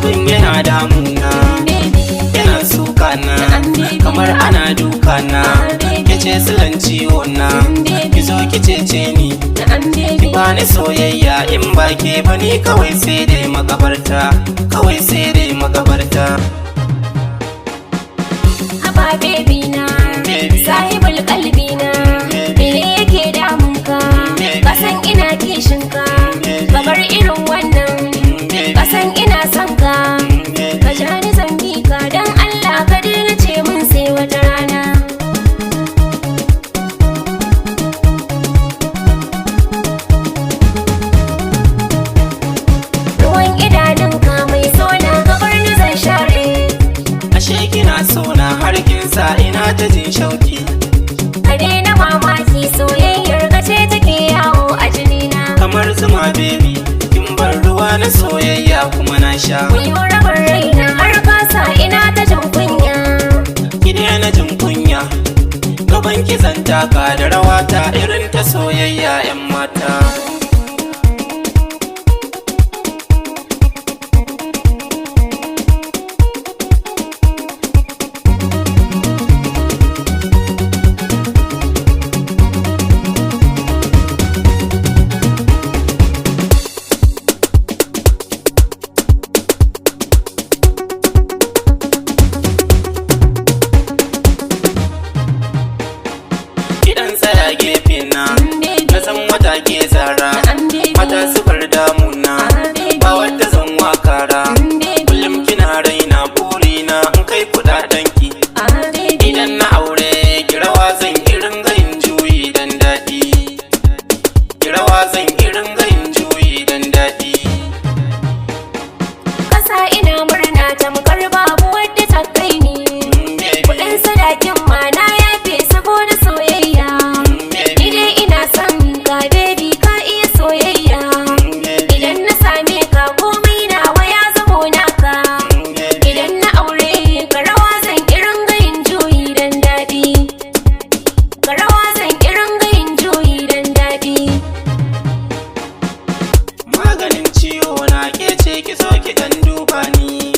abin yana damuna, yana sukana kamar ana dukana. Kice silan ciwona, ki zo ki cece ni, ki bani soyayya. In ba ke ba ni kawai sai dai makabarta, kawai sai dai makabarta. Haba baby na, sahibul kalbi na, me yake damunka? Kasan ina kishinka, kamar irin wannan. Kasan ina son ka, ka ja ni zan bi ka. Dan Allah ka daina ce mun sai wata rana. Ruwan idanunka mai sona, ka bar ni zan share. Ashe kina sona har kin sa ina ta jin shauki. Ka daina mamaki, soyayyar ka ce take yawo a jinina. Kamar zuma baby, kin bar ruwa na soyayya kuma na sha. Kuyo rabar raina har kasa ina ta jin kunya. Ki daina jin kunya, gaban ki zan taka da rawata irin ta soyayya 'yan mata. Tsaya gefe na san wata ke zara, mata sufar damuna, ba wadda zan wakara. Kullum kina raina burina in kai kudaden ki. Idan na aure ki rawa zan irin gayin juyi dan daɗi, ki rawa zan irin gayin juyi dan daɗi. Kasa ina murna tamkar babu wadda ta kai ni. Kudin sadakin ma na yafe saboda soyayya. Ni dai ina son ka baby, ka iya soyayya. Idan na same ka komai nawa ya zamo naka. Idan na aure ka rawa zan irin gayin juyi dan daɗi, ka rawa zan irin gayin juyi dan daɗi. Maganin ciwo na ke ce ki zo ki dan duba ni.